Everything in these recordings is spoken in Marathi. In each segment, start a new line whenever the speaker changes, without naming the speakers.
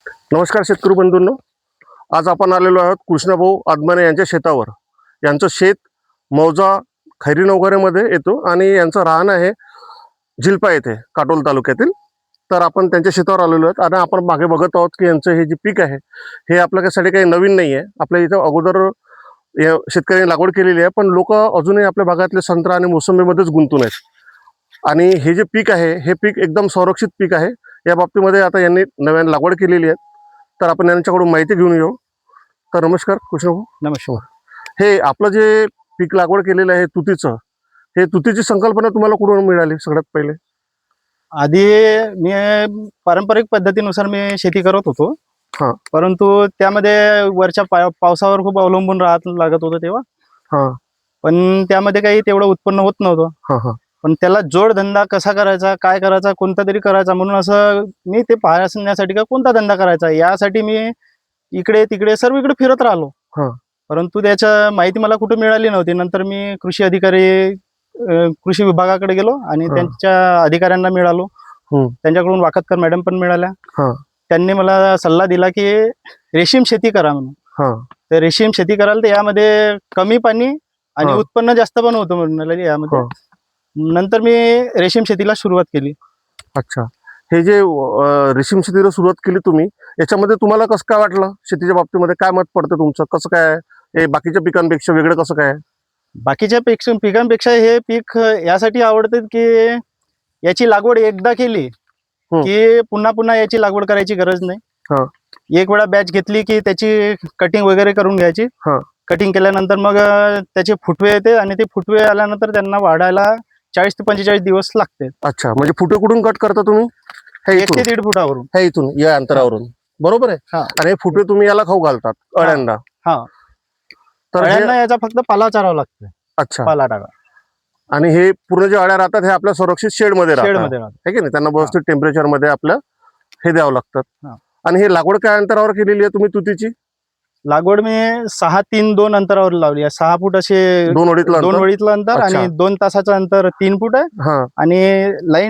नमस्कार शेतकरी बंधूंनो, आज आपण आलेलो आहोत कृष्णभाऊ आदमाने यांच्या शेतावर। यांचं शेत मौजा खैरी नवघऱ्यामध्ये येतो आणि यांचं राहणं आहे झिलपा येथे काटोल तालुक्यातील। तर आपण त्यांच्या शेतावर आलेलो आहोत आणि आपण मागे बघत आहोत की यांचं हे जे पीक आहे हे आपल्यासाठी काही नवीन नाही आहे। आपल्या इथं अगोदर या शेतकऱ्यांनी लागवड केलेली आहे, पण लोक अजूनही आपल्या भागातले संत्रा आणि मोसंबीमध्येच गुंतून आहेत। आणि हे जे पीक आहे हे पीक एकदम संरक्षित पीक आहे। या बाबतीमध्ये आता यांनी नव्याने लागवड केलेली आहे, तर आपण यांच्याकडून माहिती घेऊन येऊ। तर नमस्कार कृष्णभाऊ।
नमस्कार।
हे आपलं जे पीक लागवड केलेलं आहे तुतीचं, हे तुतीची संकल्पना तुम्हाला कुठून मिळाली सगळ्यात पहिले?
आधी मी पारंपरिक पद्धतीनुसार मी शेती करत होतो,
हा
परंतु त्यामध्ये वरच्या पावसावर खूप अवलंबून लागत होतं तेव्हा।
हा
पण त्यामध्ये काही तेवढं उत्पन्न होत नव्हतं।
हा हा
पण त्याला जोडधंदा कसा करायचा, काय करायचा, कोणता तरी करायचा म्हणून असं मी ते पाहण्यासाठी का कोणता धंदा करायचा यासाठी मी इकडे तिकडे सर्वीकडे फिरत राहिलो।
हा
परंतु त्याच्या माहिती मला कुठे मिळाली नव्हती। नंतर मी कृषी अधिकारी कृषी विभागाकडे गेलो आणि
हा.
त्यांच्या अधिकाऱ्यांना मिळालो। त्यांच्याकडून वाकतकर मॅडम पण मिळाल्या।
हा
त्यांनी मला सल्ला दिला की रेशीम शेती करा म्हणून।
हा
तर रेशीम शेती कराल तर यामध्ये कमी पाणी आणि
हा.
उत्पन्न जास्त पण होतं म्हणाले यामध्ये। नंतर मी रेशीम शेतीला सुरुवात केली।
अच्छा, हे जे रेशीम शेतीला सुरुवात केली तुम्ही, याच्यामध्ये तुम्हाला कसं काय वाटलं? शेतीच्या बाबतीमध्ये काय मत पडतं तुमचं? कसं काय हे बाकीच्या पिकांपेक्षा वेगळं कसं काय?
बाकीच्या पिकांपेक्षा हे पीक यासाठी आवडतं की याची लागवड एकदा केली की पुन्हा पुन्हा याची लागवड करायची गरज नाही। एक वेळा बॅच घेतली की त्याची कटिंग वगैरे करून घ्यायची। कटिंग केल्यानंतर मग त्याचे फुटवे येते आणि ते फुटवे आल्यानंतर त्यांना वाढायला 40 ते 45 दिवस लागते।
अच्छा, म्हणजे फुटे कुठून कट करता तुम्ही?
1 ते 1.5 फुटावरून।
हे इथून या अंतरावरून, बरोबर आहे? आणि हे फुटे तुम्ही याला खाऊ घालतात अळ्यांना?
हा, तर अळ्यांना याचा फक्त पाला चारावा लागतो।
अच्छा,
पाला टाका।
आणि हे पूर्ण जे अळ्या राहतात हे आपल्या सुरक्षित शेडमध्ये राहतात, है की नाही? त्यांना व्यवस्थित टेम्परेचर मध्ये आपल्या हे द्यावं लागतात। आणि हे लागवड काय अंतरावर केलेली आहे तुम्ही तुतीची?
लागवड मी 6-3-2 अंतरावर लावली आहे। 6 फूट असे 2 वडीतलं अंतर आणि 2 तासाचं अंतर 3 फूट आहे। आणि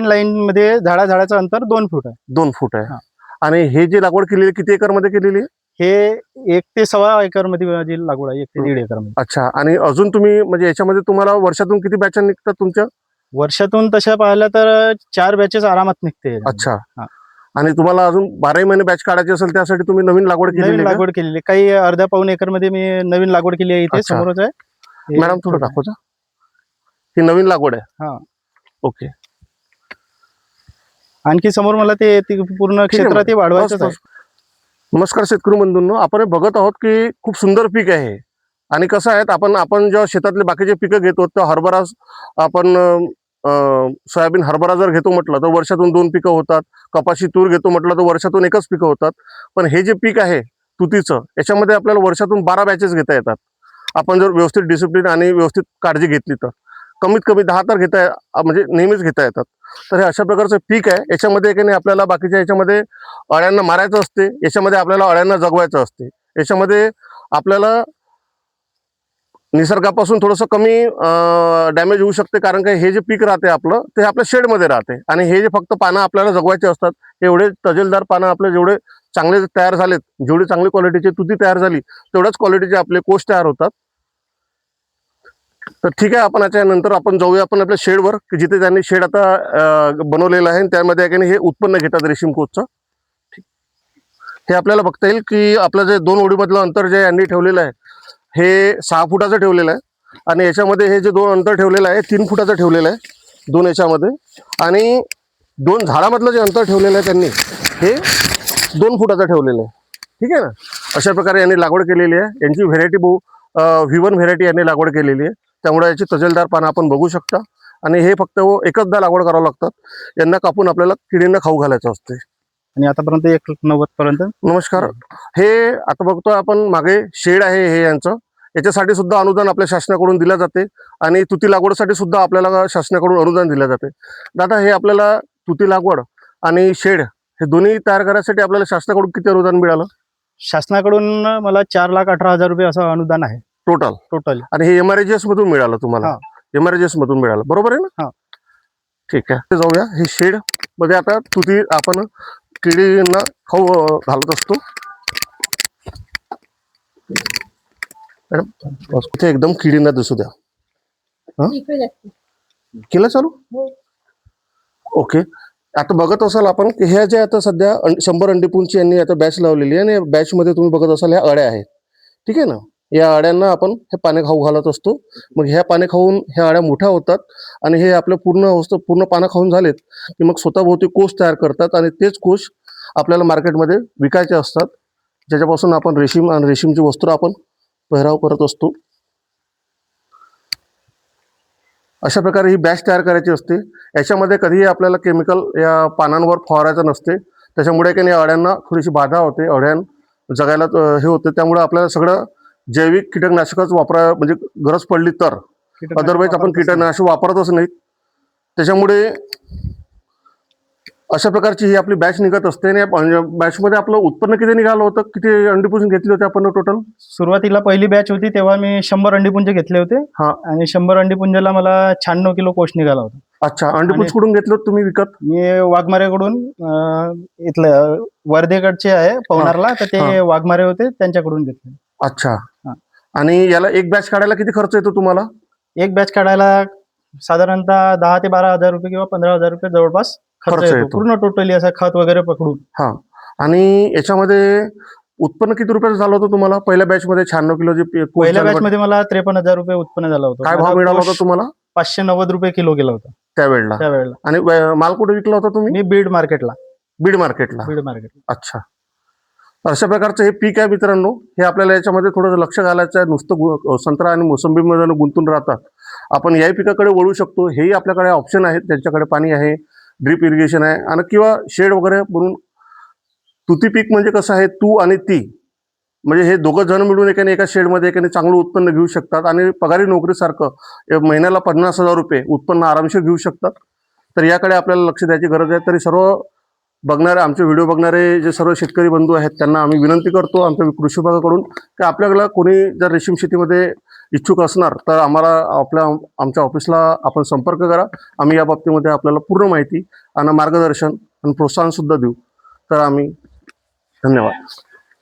लाईन मध्ये झाडाचं अंतर 2 फूट आहे।
2 फूट आहे। आणि हे जे लागवड केलेली किती एकर मध्ये केलेली आहे?
हे 1 ते 1.25 एकर मध्ये माझी लागवड आहे। 1 ते 1.5 एकर मध्ये।
अच्छा, आणि अजून तुम्ही म्हणजे याच्यामध्ये तुम्हाला वर्षातून किती बॅचा निघतात तुमच्या?
वर्षातून तशा पाहिल्या तर 4 बॅचेस आरामात निघते।
अच्छा, आणि तुम्हाला अजून 12 महिने बॅच काढायची असेल त्यासाठी तुम्ही नवीन लागवड केलेली?
काही अर्ध्या पाऊण एकर मध्ये मी नवीन लागवड केली आहे। इथे समोरच आहे
मॅडम, थोडं दाखवता। ही नवीन लागवड आहे? ओके।
आणखी समोर मला ते पूर्ण क्षेत्रात वाढवायचं आहे।
नमस्कार शेतकरी बंधूंनो, आपण बघत आहोत की खूप सुंदर पीक आहे। आणि कसं आहे, आपण जेव्हा शेतातले बाकीचे पिकं घेतो तर हरभरा, आपण सोयाबीन हरभरा जर घेतो म्हटलं तर वर्षातून 2 पिकं होतात। कपाशी तूर घेतो म्हटलं तर वर्षातून 1च पिकं होतात। पण हे जे पीक आहे तुतीचं, याच्यामध्ये आपल्याला वर्षातून 12 बॅचेस घेता येतात। आपण जर व्यवस्थित डिसिप्लिन आणि व्यवस्थित काळजी घेतली तर कमीत कमी 10 तर म्हणजे नेहमीच घेता येतात। तर हे अशा प्रकारचं पीक आहे। याच्यामध्ये की नाही आपल्याला बाकीच्या याच्यामध्ये अळ्यांना मारायचं असते, याच्यामध्ये आपल्याला अळ्यांना जगवायचं असते। याच्यामध्ये आपल्याला निसर्गापासून थोडंसं कमी डॅमेज होऊ शकते, कारण की हे जे पीक राहते आपलं ते आपल्या शेडमध्ये राहते। आणि हे जे फक्त पानं आपल्याला जगवायचे असतात, एवढे तजेलदार पानं आपले जेवढे चांगले तयार झालेत, जेवढी चांगली क्वालिटीची तुती तयार झाली तेवढ्याच क्वालिटीचे आपले कोष तयार होतात। तर ठीक आहे, आपण याच्यानंतर आपण जाऊया आपण आपल्या शेडवर, की जिथे त्यांनी शेड आता बनवलेलं आहे। त्यामध्ये हे उत्पन्न घेतात रेशीम कोचचं। हे आपल्याला बघता येईल की आपलं जे 2 ओळीमधलं अंतर जे यांनी ठेवलेलं आहे हे 6 फुटाचं ठेवलेलं आहे। आणि याच्यामध्ये हे जे 2 अंतर ठेवलेलं आहे 3 फुटाचं ठेवलेलं आहे 2 याच्यामध्ये। आणि 2 झाडामधलं जे अंतर ठेवलेलं आहे त्यांनी हे 2 फुटाचं ठेवलेलं आहे, ठीक आहे ना? अशा प्रकारे यांनी लागवड केलेली आहे। यांची व्हेरायटी V1 व्हेरायटी यांनी लागवड केलेली आहे, त्यामुळे याची तजेलदार पानं आपण बघू शकता। आणि हे फक्त एकचदा लागवड करावं लागतात, यांना कापून आपल्याला किडींना खाऊ घालायचं असते।
आणि आतापर्यंत 190 पर्यंत।
नमस्कार, हे आता बघतोय आपण मागे शेड आहे हे यांचं, याच्यासाठी सुद्धा अनुदान आपल्या शासनाकडून दिलं जाते। आणि तुती लागवडसाठी सुद्धा आपल्याला शासनाकडून अनुदान दिलं जाते। दादा, हे आपल्याला तुती लागवड आणि शेड हे दोन्ही तयार करण्यासाठी आपल्याला शासनाकडून किती अनुदान मिळालं?
शासनाकडून मला 4,18,000 रुपये असं अनुदान आहे टोटल। आणि
हे MRGS मधून मिळालं तुम्हाला? MRGS मधून मिळालं, बरोबर आहे ना? ठीक आहे, जाऊया। हे शेड मध्ये आता तुती आपण किडींना खाऊ घालत असतो. मॅडम ते एकदम किडींना दिसू द्या. केलं चालू? ओके. आता बघत असाल आपण की ह्या ज्या आता सध्या 100 अंडीपुंची यांनी आता बॅच लावलेली आहे आणि बॅच मध्ये तुम्ही बघत असाल ह्या अळ्या आहेत. ठीक आहे ना. या अळ्यांना आपण हे पाने खाऊ घालत असतो. मग ह्या पाने खाऊन ह्या अळ्या मोठ्या होतात आणि हे आपलं पूर्ण पानं खाऊन झालेत की मग स्वतःभोवती कोश तयार करतात आणि तेच कोश आपल्याला मार्केटमध्ये विकायचे असतात, ज्याच्यापासून आपण रेशीम आणि रेशीमची वस्त्र आपण पेहराव करत असतो. अशा प्रकारे ही बॅच तयार करायची असते. याच्यामध्ये कधीही आपल्याला केमिकल या पानांवर फवारायचं नसते. त्याच्यामुळे काही अळ्यांना थोडीशी बाधा होते, अळ्यां जगायला हे होते. त्यामुळे आपल्याला सगळं जैविक कीटकनाशकच वापरा म्हणजे गरज पडली तर, अदरवाईज आपण कीटकनाशक वापरतच नाहीत. त्याच्यामुळे अशा प्रकारची ही आपली बॅच निघत असते. आणि बॅचमध्ये आपलं उत्पन्न किती निघालं होतं? किती अंडीपुंज घेतली होती आपण टोटल?
सुरुवातीला पहिली बॅच होती तेव्हा मी 100 अंडीपुंज घेतले होते.
हा.
आणि 100 अंडीपुंजाला मला 96 किलो कोश निघाला होता.
अच्छा. अंडीपुंज कुठून घेतले होते तुम्ही विकत?
मी वाघमारेकडून इथलं वर्धेकडचे आहे पवनारला, तर ते वाघमारे होते त्यांच्याकडून घेतले.
अच्छा. आणि याला एक बॅच काढायला किती खर्च येतो तुम्हाला? एक
बॅच काढायला साधारणतः 10 ते 12 हजार रुपये किंवा 15 हजार रुपये जवळपास खर्च येतो पूर्ण टोटली असा खत वगैरे पकडून.
हा. आणि याच्यामध्ये उत्पन्न किती रुपयाचं झालं होतं तुम्हाला पहिल्या बॅच मध्ये? 96 किलो
पहिल्या बॅच मध्ये मला 53,000 रुपये उत्पन्न झालं होतं.
काय भाव मिळाला होता तुम्हाला?
590 रुपये किलो गेला होता त्यावेळेला.
आणि माल कुठे विकला होता तुम्ही?
मी बीड मार्केटला.
बीड मार्केटला. अच्छा. अशा प्रकारचं हे पीक आहे मित्रांनो. हे आपल्याला याच्यामध्ये थोडं लक्ष घालायचं आहे. नुसतं संत्रा आणि मोसंबीमध्ये गुंतून राहतात, आपण याही पिकाकडे वळू शकतो. हेही आपल्याकडे ऑप्शन आहेत. त्यांच्याकडे पाणी आहे, ड्रीप इरिगेशन आहे आणि किंवा शेड वगैरे बनवून. तुती पीक म्हणजे कसं आहे, तू आणि ती म्हणजे हे दोघं जण मिळून एका शेडमध्ये चांगलं उत्पन्न घेऊ शकतात आणि पगारी नोकरीसारखं महिन्याला 50,000 रुपये उत्पन्न आरामशीर घेऊ शकतात. तर याकडे आपल्याला लक्ष द्यायची गरज आहे. तरी सर्व बघणारे, आमचे व्हिडिओ बघणारे जे सर्व शेतकरी बंधू आहेत त्यांना आम्ही विनंती करतो आमच्या कृषी विभागाकडून की आपल्याला कोणी जर रेशीम शेतीमध्ये इच्छुक असणार तर आम्हाला आमच्या ऑफिसला आपण संपर्क करा. आम्ही या बाबतीमध्ये आपल्याला पूर्ण माहिती आणि मार्गदर्शन आणि प्रोत्साहन सुद्धा देऊ. तर आम्ही धन्यवाद.